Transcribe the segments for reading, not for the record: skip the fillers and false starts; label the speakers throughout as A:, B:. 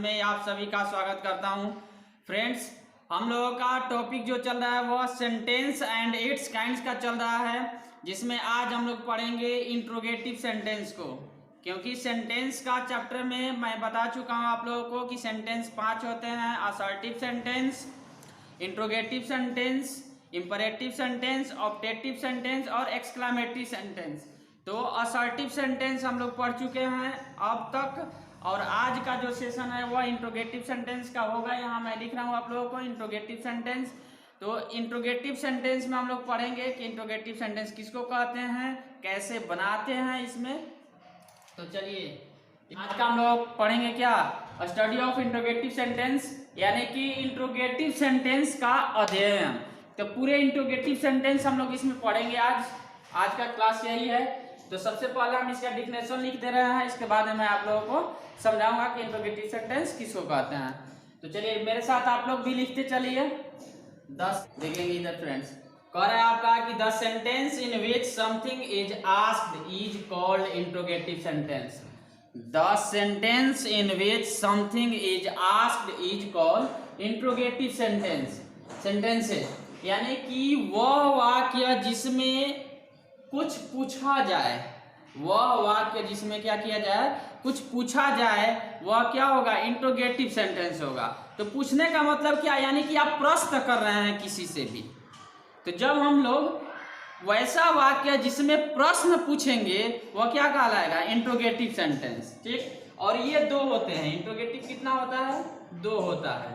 A: में आप सभी का स्वागत करता हूं। फ्रेंड्स, हम लोगों का टॉपिक जो चल रहा है वह सेंटेंस एंड इट्स काइंड्स का चल रहा है, जिसमें आज हम लोग पढ़ेंगे इंट्रोगेटिव सेंटेंस को। क्योंकि सेंटेंस का चैप्टर में मैं बता चुका हूं आप लोगों को कि सेंटेंस 5 होते हैं: assertive sentence, interrogative sentence, imperative sentence, objective sentence और एक्सक्लेमेटरी सेंटेंस। तो असर्टिव सेंटेंस हम लोग पढ़ चुके हैं अब तक, और आज का जो सेशन है वह इंट्रोगेटिव सेंटेंस का होगा। यहाँ मैं लिख रहा हूँ आप लोगों को इंट्रोगेटिव सेंटेंस। तो इंट्रोगेटिव सेंटेंस में हम लोग पढ़ेंगे कि इंट्रोगेटिव सेंटेंस किसको कहते हैं, कैसे बनाते हैं इसमें। तो चलिए आज का हम लोग पढ़ेंगे क्या, स्टडी ऑफ इंट्रोगेटिव सेंटेंस, यानी कि इंट्रोगेटिव सेंटेंस का अध्ययन। तो पूरे इंट्रोगेटिव सेंटेंस हम लोग इसमें पढ़ेंगे आज का क्लास यही है। तो सबसे पहले हम इसका डिफिनेशन लिख दे रहे हैं, इसके बाद मैं आप लोगों को समझाऊंगा कि इंट्रोगेटिव सेंटेंस किसको कहते हैं। तो चलिए मेरे साथ आप लोग भी लिखते चलिए। 10 देखेंगे इधर फ्रेंड्स। कह रहा है आपका कि the sentence in which something is asked is called interrogative sentence. The sentence in which something is asked is called interrogative sentences, यानी कि वह वाक्य जिसमें कुछ पूछा जाए, वह वाक्य जिसमें क्या किया जाए, कुछ पूछा जाए, वह क्या होगा, इंट्रोगेटिव सेंटेंस होगा। तो पूछने का मतलब क्या, यानी कि आप प्रश्न कर रहे हैं किसी से भी। तो जब हम लोग वैसा वाक्य जिसमें प्रश्न पूछेंगे वह क्या कहलाएगा, इंट्रोगेटिव सेंटेंस। ठीक, और ये 2 होते हैं। इंट्रोगेटिव कितना होता है, 2 होता है।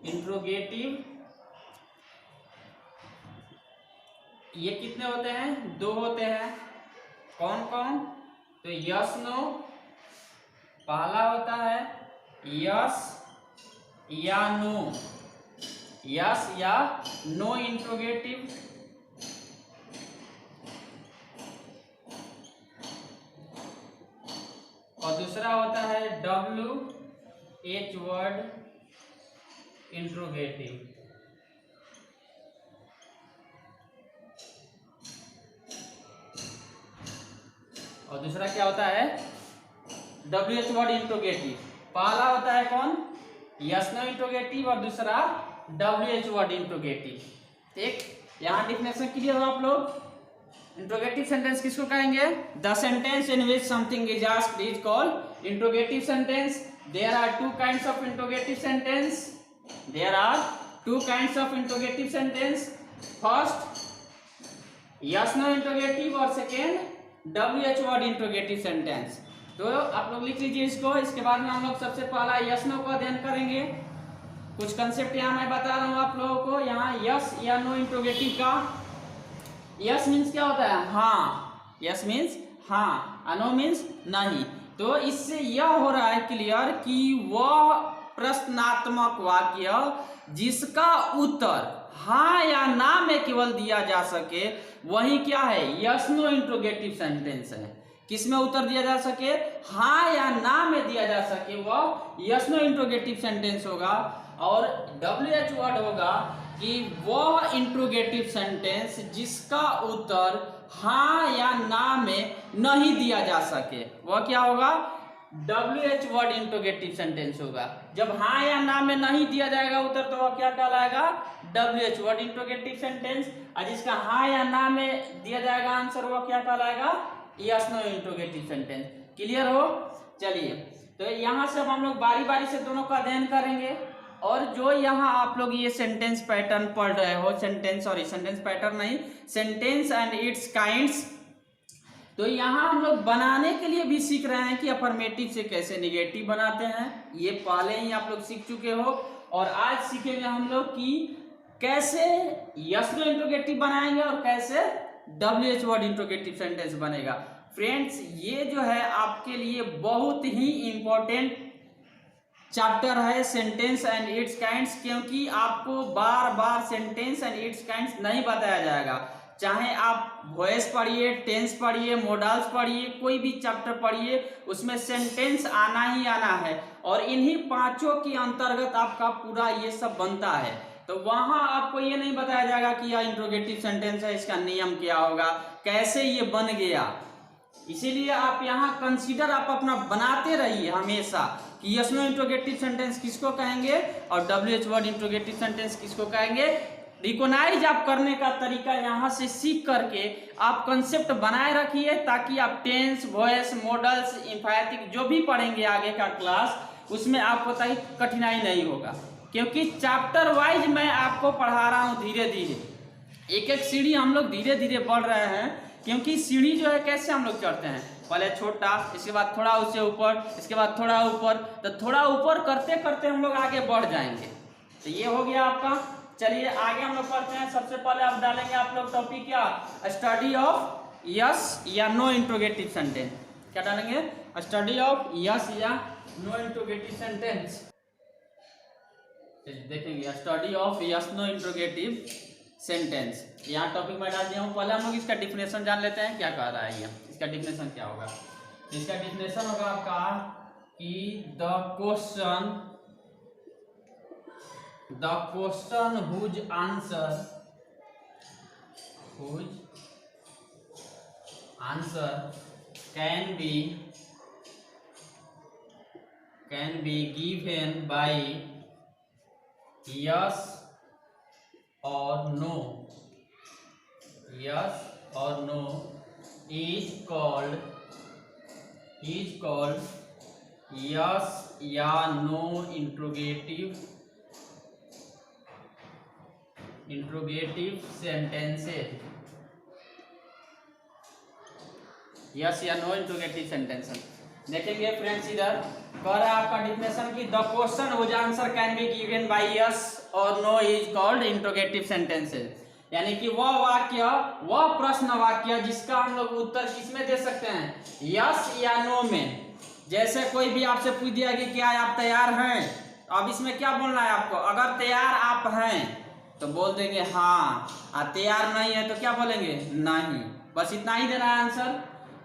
A: इंट्रोगेटिव ये कितने होते हैं, 2 होते हैं। कौन कौन, तो यस नो पहला होता है, यस या नो, यस या नो इंट्रोगेटिव। और दूसरा होता है WH वर्ड इंट्रोगेटिव। और दूसरा क्या होता है, WH वर्ड इंट्रोगेटिव। पहला होता है कौन, यस नो इंट्रोगेटिव, और दूसरा WH वर्ड इंट्रोगेटिव। ठीक, यहाँ डिफिनेशन क्लियर हो आप लोग। इंट्रोगेटिव सेंटेंस किसको कहेंगे, the sentence in which something is asked is called interrogative sentence. There are 2 kinds of interrogative sentence. There are 2 kinds of interrogative sentence. First yes no interrogative और second WH word interrogative sentence. तो आप लोग लिख लीजिए इसको। इसके बाद में हम लोग सबसे पहला यस नो का अध्ययन करेंगे। कुछ कंसेप्ट यहाँ मैं बता रहा हूँ आप लोगों को। यहाँ यस या नो इंट्रोगेटिव का, यस मीन्स क्या होता है, हाँ, यस मीन्स हाँ, नो मीन्स नहीं। तो इससे यह हो रहा है क्लियर कि वह प्रश्नात्मक वाक्य जिसका उत्तर हाँ या ना में केवल दिया जा सके वही क्या है, यस नो इंट्रोगेटिव सेंटेंस है। किसमें उत्तर दिया जा सके, हाँ या ना में दिया जा सके, वह यस नो इंट्रोगेटिव सेंटेंस होगा। और WH वर्ड होगा कि वह इंट्रोगेटिव सेंटेंस जिसका उत्तर हाँ या ना में नहीं दिया जा सके, वह क्या होगा, WH वर्ड इंट्रोगेटिव सेंटेंस होगा। जब हाँ या ना में नहीं दिया जाएगा उत्तर, तो वह क्या कहलाएगा, WH वर्ड इंट्रोगेटिव सेंटेंस। और जिसका हाँ या ना में दिया जाएगा आंसर, वह क्या कहलाएगा, yes no interrogative sentence. Clear हो। चलिए, तो यहाँ से हम लोग बारी बारी से दोनों का अध्ययन करेंगे। और जो यहाँ आप लोग ये सेंटेंस पैटर्न पढ़ रहे हो, सेंटेंस पैटर्न नहीं, सेंटेंस एंड इट्स काइंड्स, तो यहाँ हम लोग बनाने के लिए भी सीख रहे हैं कि अफर्मेटिव से कैसे निगेटिव बनाते हैं। ये पहले ही आप लोग सीख चुके हो। और आज सीखेंगे हम लोग कि कैसे यस नो इंट्रोगेटिव बनाएंगे और कैसे WH वर्ड इंट्रोगेटिव सेंटेंस बनेगा। फ्रेंड्स, ये जो है आपके लिए बहुत ही इंपॉर्टेंट चैप्टर है, सेंटेंस एंड इट्स काइंड्स, क्योंकि आपको बार बार सेंटेंस एंड इट्स काइंड्स नहीं बताया जाएगा। चाहे आप वॉइस पढ़िए, टेंस पढ़िए, मॉडल्स पढ़िए, कोई भी चैप्टर पढ़िए, उसमें सेंटेंस आना ही आना है। और इन्हीं 5 के अंतर्गत आपका पूरा ये सब बनता है। तो वहां आपको ये नहीं बताया जाएगा कि यह इंट्रोगेटिव सेंटेंस है, इसका नियम क्या होगा, कैसे ये बन गया। इसीलिए आप यहाँ कंसीडर आप अपना बनाते रहिए हमेशा कि यस नो इंट्रोगेटिव सेंटेंस किसको कहेंगे और WH वर्ड इंट्रोगेटिव सेंटेंस किसको कहेंगे। रिकॉग्नाइज आप करने का तरीका यहाँ से सीख करके आप कंसेप्ट बनाए रखिए, ताकि आप टेंस, वॉइस, मॉडल्स, इंफैटिक जो भी पढ़ेंगे आगे का क्लास उसमें आपको कठिनाई नहीं होगा, क्योंकि चैप्टर वाइज मैं आपको पढ़ा रहा हूँ धीरे धीरे। एक एक सीढ़ी हम लोग धीरे धीरे बढ़ रहे हैं, क्योंकि सीढ़ी जो है कैसे हम लोग चढ़ते हैं, पहले छोटा, इसके बाद थोड़ा उससे ऊपर, इसके बाद थोड़ा ऊपर, तो थोड़ा ऊपर करते करते हम लोग आगे बढ़ जाएंगे। तो ये हो गया आपका। चलिए आगे हम लोग पढ़ते हैं। सबसे पहले आप डालेंगे आप लोग टॉपिक क्या, स्टडी ऑफ यस या नो इंट्रोगेटिव सेंटेंस। क्या डालेंगे, स्टडी ऑफ यस या नो इंट्रोगेटिव सेंटेंस। देखेंगे study of yes no interrogative sentence. यहाँ टॉपिक में डाल दिया हूँ। पहले हम लोग इसका डिफिनेशन जान लेते हैं, क्या कह रहा है ये। इसका डिफिनेशन क्या होगा, इसका डिफिनेशन होगा आपका कि the question whose answer can be given by yes और नो is called yes या no इंट्रोगेटिव सेंटेंसेस। यस या नो इंट्रोगेटिव सेंटेंसेस। देखेंगे फ्रेंड्स, इधर कह रहा है आपका डिफिनेशन की the question whose answer can be given by yes और no is called interrogative sentences. यानी कि वह वाक्य, वह प्रश्न वाक्य जिसका हम लोग उत्तर किसमें दे सकते हैं, यस या नो में। जैसे कोई भी आपसे पूछ दिया कि क्या आप तैयार हैं, अब इसमें क्या बोलना है आपको। अगर तैयार आप हैं तो बोल देंगे हाँ, और तैयार नहीं है तो क्या बोलेंगे, नहीं। बस इतना ही देना है आंसर।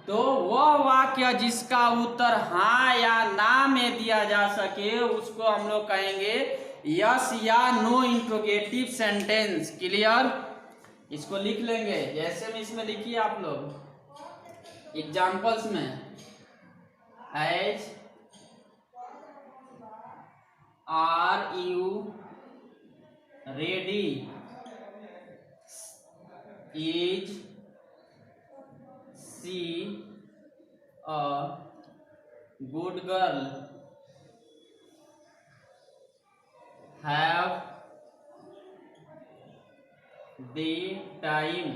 A: तो वह वाक्य जिसका उत्तर हाँ या ना में दिया जा सके उसको हम लोग कहेंगे यस या नो इंट्रोगेटिव सेंटेंस। क्लियर। इसको लिख लेंगे जैसे में इसमें लिखिए आप लोग एग्जाम्पल्स में, as are you ready, is she a good girl, have they time,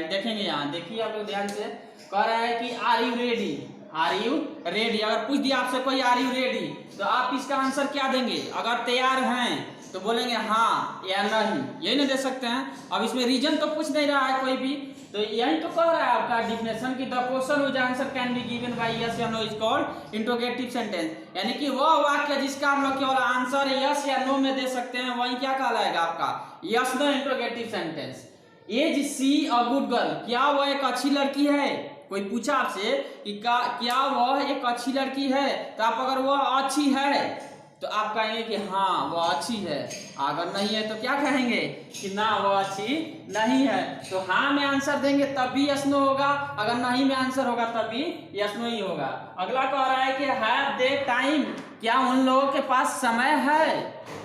A: देखेंगे यहाँ, देखिए आप लोग ध्यान से। कह रहा है कि आर यू रेडी। अगर पूछ दिया आपसे कोई आर यू रेडी, तो आप इसका आंसर क्या देंगे। अगर तैयार हैं तो बोलेंगे हाँ या नहीं, यही नहीं दे सकते हैं। अब इसमें रीजन तो पूछ नहीं रहा है कोई भी, तो यही तो कह रहा है आपका डिफिनेशन की the question whose answer can be given by yes या no is called interrogative sentence. यानी कि वह वाक्य जिसका हम लोग केवल आंसर यस या नो में दे सकते हैं वही क्या कहलाएगा आपका yes no interrogative sentence. Is she a good girl, क्या वह एक अच्छी लड़की है। कोई पूछा आपसे कि क्या वह एक अच्छी लड़की है, तो आप अगर वह अच्छी है तो आप कहेंगे कि हाँ वह अच्छी है। अगर नहीं है तो क्या कहेंगे कि ना वह अच्छी नहीं है। तो हाँ में आंसर देंगे तब भी यस नो होगा, अगर नहीं में आंसर होगा तब भी यस नो ही होगा। अगला कह रहा है कि हैव दे टाइम, क्या उन लोगों के पास समय है,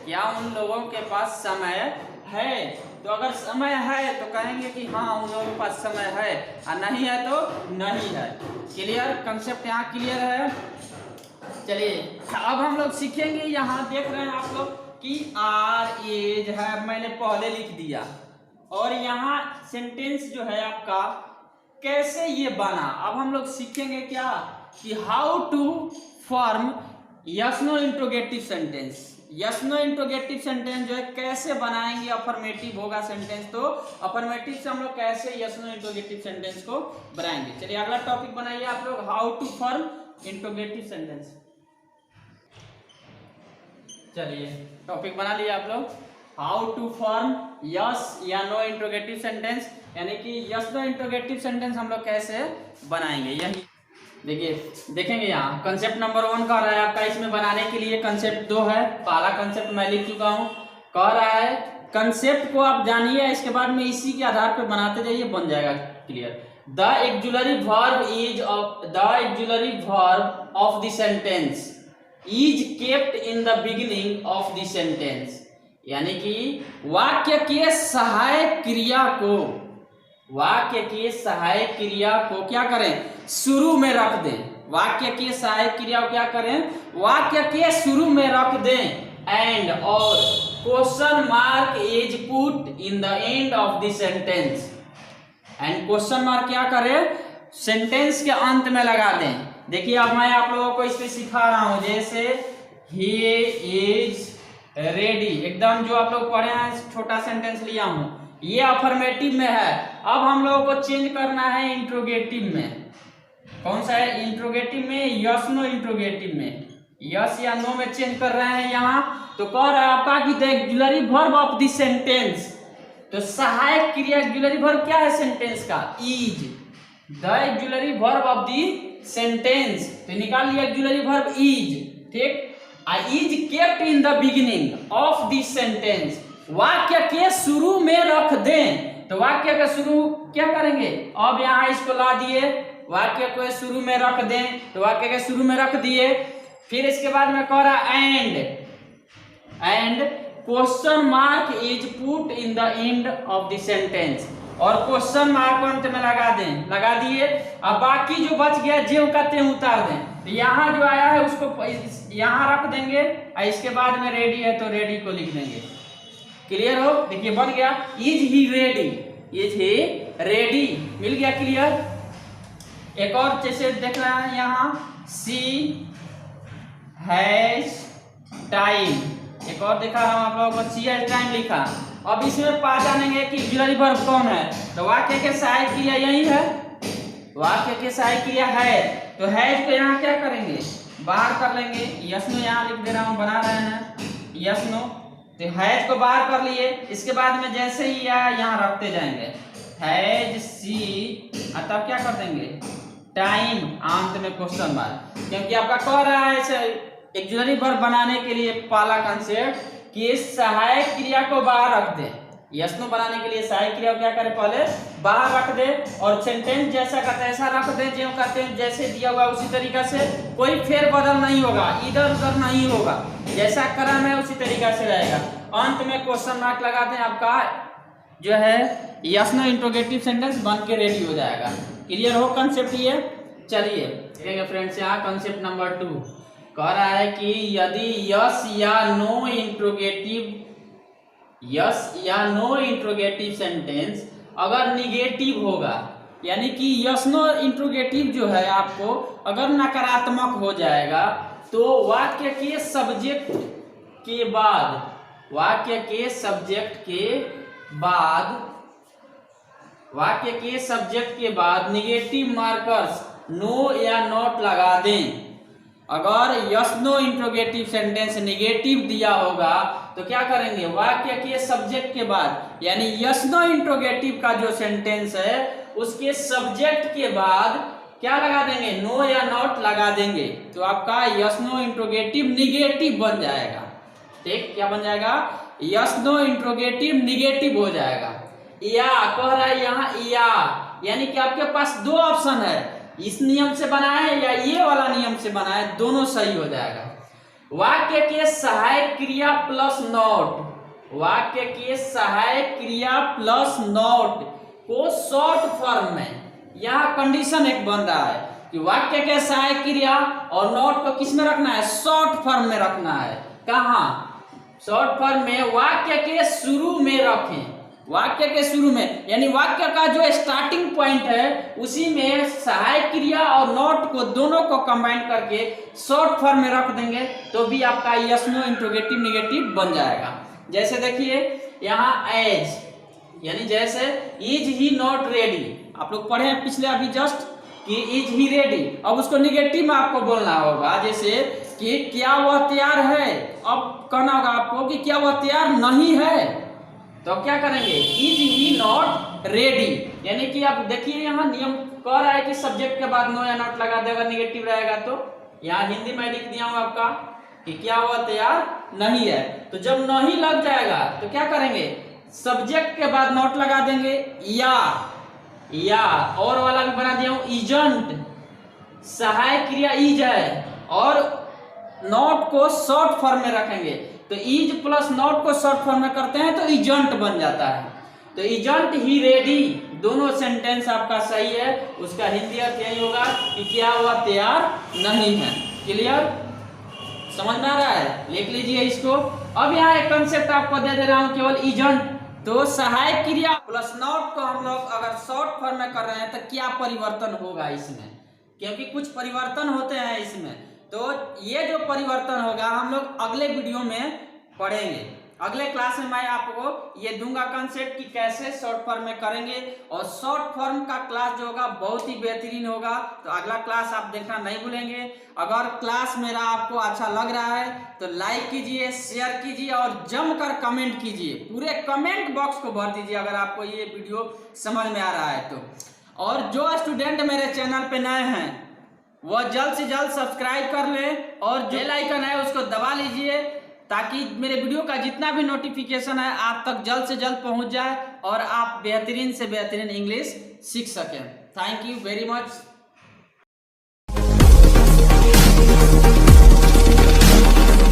A: क्या उन लोगों के पास समय है। तो अगर समय है तो कहेंगे कि हाँ उन लोगों के पास समय है, और नहीं है तो नहीं है। क्लियर, कंसेप्ट यहाँ क्लियर है। चलिए अब हम लोग सीखेंगे, यहाँ देख रहे हैं आप लोग कि आर एज है, मैंने पहले लिख दिया, और यहाँ सेंटेंस जो है आपका कैसे ये बना। अब हम लोग सीखेंगे क्या कि how to form yes no interrogative sentence. Yes no interrogative sentence जो है कैसे बनाएंगे, अफर्मेटिव होगा सेंटेंस, तो अफर्मेटिव से हम लोग कैसे यस नो इंट्रोगेटिव सेंटेंस को बनाएंगे। चलिए अगला टॉपिक बनाइए आप लोग, how to form interrogative sentence. चलिए टॉपिक बना लिया आप लोग, हाउ टू फॉर्म यस या नो इंट्रोगेटिव सेंटेंस, यानी कि यस नो इंट्रोगेटिव सेंटेंस हम लोग कैसे बनाएंगे। यही देखिए, देखेंगे यहाँ कंसेप्ट नंबर 1 कह रहा है आपका, इसमें बनाने के लिए कंसेप्ट 2 है। पहला कंसेप्ट मैं लिख चुका हूँ। कह रहा है कंसेप्ट को आप जानिए, इसके बाद में इसी के आधार पर बनाते जाइए, बन जाएगा। Clear. The auxiliary verb of the sentence is kept in the beginning of the sentence, यानी कि वाक्य के सहायक क्रिया को क्या करें, शुरू में रख दें। वाक्य के सहायक क्रिया को क्या करें, वाक्य के शुरू में रख दें। एंड और question mark is put in the end of the sentence. And question mark क्या करें, सेंटेंस के अंत में लगा दें। देखिए अब मैं आप लोगों को इस पे सिखा रहा हूं, जैसे ही इज रेडी, एकदम जो आप लोग पढ़े हैं छोटा सेंटेंस लिया हूं, ये अफर्मेटिव में है। अब हम लोगों को चेंज करना है इंट्रोगेटिव में। कौन सा है, इंट्रोगेटिव में, यस नो इंट्रोगेटिव में, यस या नो में चेंज कर रहे हैं यहाँ। तो कह रहा है आपका कि the auxiliary verb of the sentence, तो सहायक क्रिया ऑक्सिलरी वर्ब क्या है सेंटेंस का, is. The auxiliary verb of the sentence, तो निकाल लिया ऑक्सिलरी वर्ब इज, ठीक। Is kept in the beginning of the sentence, वाक्य के शुरू में रख दें। तो वाक्य का शुरू क्या करेंगे, अब यहाँ इसको ला दिए, वाक्य को शुरू में रख दें, तो वाक्य के शुरू में रख दिए। फिर इसके बाद में कह रहा and question mark is put in the end of the sentence, और क्वेश्चन मार्क अंत में लगा दें, लगा दिए। अब बाकी जो बच गया ज्यों का त्यों उतार दें। तो यहाँ जो आया है उसको यहाँ रख देंगे, और इसके बाद में रेडी है तो रेडी को लिख देंगे। क्लियर हो, देखिए बन गया is he ready, is he ready, मिल गया क्लियर। एक और जैसे देख रहे हैं यहाँ, सी हैज टाइम, एक और देखा हम आप लोगों को, सी हैज टाइम लिखा। अब इसमें पा जानेंगे कि ऑक्सिलरी वर्ब कौन है, तो वाक्य के सहायक क्रिया यही है, वाक्य के सहायक क्रिया है। तो हैज को यहाँ क्या करेंगे, बाहर कर लेंगे, यस नो यहाँ लिख दे रहा हूँ, बना रहे हैं यस नो। तो हैज को बाहर कर लिए, इसके बाद में जैसे ही यहाँ रखते जाएंगे, हैज सी, तब क्या कर देंगे, टाइम, अंत में क्वेश्चन मार्क, क्योंकि आपका कह रहा है ऑक्सिलरी वर्ब बनाने के लिए पहला कंसेप्ट कि सहायक क्रिया को बाहर रख दे। यस नो बनाने के लिए सहायक क्रिया को क्या करें, पहले बाहर रख दे, और सेंटेंस जैसा का तैसा रख दे, जो कहते हैं जैसे दिया हुआ उसी तरीका से, कोई फेर बदल नहीं होगा, इधर उधर नहीं होगा, जैसा क्रम है उसी तरीका से रहेगा। अंत में क्वेश्चन मार्क लगा दें, आपका जो है यस नो इंट्रोगेटिव सेंटेंस बन के रेडी हो जाएगा। क्लियर हो कंसेप्ट ये। चलिए देखेंगे फ्रेंड्स, यहाँ कंसेप्ट नंबर 2 कह रहा है कि यदि यस या नो इंट्रोगेटिव सेंटेंस अगर निगेटिव होगा, यानी कि यस नो इंट्रोगेटिव जो है आपको अगर नकारात्मक हो जाएगा, तो वाक्य के सब्जेक्ट के बाद निगेटिव मार्कर्स नो या नॉट लगा दें। अगर yes no interrogative sentence negative दिया होगा तो क्या करेंगे, वाक्य के सब्जेक्ट के बाद, यानी यस नो इंट्रोगेटिव का जो सेंटेंस है उसके सब्जेक्ट के बाद क्या लगा देंगे, नो या नॉट लगा देंगे। तो आपका यस नो इंट्रोगेटिव निगेटिव बन जाएगा। ठीक, क्या बन जाएगा, यस नो इंट्रोगेटिव निगेटिव हो जाएगा। या कह रहा है यहाँ यानी कि आपके पास दो ऑप्शन है, इस नियम से बनाए या ये वाला नियम से बनाए, दोनों सही हो जाएगा। वाक्य के सहायक क्रिया प्लस नॉट, वाक्य के सहायक क्रिया प्लस नॉट को शॉर्ट फॉर्म में, यहाँ कंडीशन एक बन रहा है कि वाक्य के सहायक क्रिया और नॉट को किस में रखना है, शॉर्ट फॉर्म में रखना है। कहाँ, शॉर्ट फॉर्म में वाक्य के शुरू में रखें, वाक्य के शुरू में, यानी वाक्य का जो स्टार्टिंग पॉइंट है उसी में सहायक क्रिया और नॉट को दोनों को कंबाइन करके शॉर्ट फॉर्म में रख देंगे, तो भी आपका यस नो इंट्रोगेटिव निगेटिव बन जाएगा। जैसे देखिए यहाँ एज, यानी जैसे इज ही नॉट रेडी, आप लोग पढ़े हैं पिछले अभी जस्ट कि इज ही रेडी, अब उसको निगेटिव में आपको बोलना होगा, जैसे कि क्या वह तैयार है। अब कहना होगा आपको कि क्या वह तैयार नहीं है, तो क्या करेंगे, इज ही नॉट रेडी, यानी कि आप देखिए यहाँ नियम कह रहा है कि सब्जेक्ट के बाद नो या नॉट लगा देगा, निगेटिव रहेगा। तो यहाँ हिंदी में लिख दिया हूँ आपका कि क्या वह तैयार नहीं है, तो जब नहीं लग जाएगा तो क्या करेंगे, सब्जेक्ट के बाद नॉट लगा देंगे, या या और वाला भी बना दिया हूं, इजंट सहायक क्रिया इज है और नॉट को शॉर्ट फॉर्म में रखेंगे तो इज प्लस नॉट को शॉर्ट फॉर्म में करते हैं तो इजंट बन जाता है। तो इजंट ही रेडी दोनों सेंटेंस आपका सही है, उसका हिंदी अर्थ यही होगा कि क्या हुआ तैयार नहीं है। क्लियर, समझ में आ रहा है, लिख लीजिए इसको। अब यहाँ एक कंसेप्ट आपको दे दे रहा हूं केवल इजंट, तो सहायक क्रिया प्लस नॉट को हम लोग अगर शॉर्ट फॉर्म में कर रहे हैं तो क्या परिवर्तन होगा इसमें, क्योंकि कुछ परिवर्तन होते हैं इसमें। तो ये जो परिवर्तन होगा हम लोग अगले वीडियो में पढ़ेंगे। अगले क्लास में मैं आपको ये दूंगा कंसेप्ट कि कैसे शॉर्ट फॉर्म में करेंगे, और शॉर्ट फॉर्म का क्लास जो होगा बहुत ही बेहतरीन होगा। तो अगला क्लास आप देखना नहीं भूलेंगे। अगर क्लास मेरा आपको अच्छा लग रहा है तो लाइक कीजिए, शेयर कीजिए और जमकर कमेंट कीजिए, पूरे कमेंट बॉक्स को भर दीजिए अगर आपको ये वीडियो समझ में आ रहा है तो। और जो स्टूडेंट मेरे चैनल पे नए हैं वह जल्द से जल्द सब्सक्राइब कर लें और जो बेल आइकन है उसको दबा लीजिए ताकि मेरे वीडियो का जितना भी नोटिफिकेशन है आप तक जल्द से जल्द पहुंच जाए और आप बेहतरीन से बेहतरीन इंग्लिश सीख सकें। Thank you very much.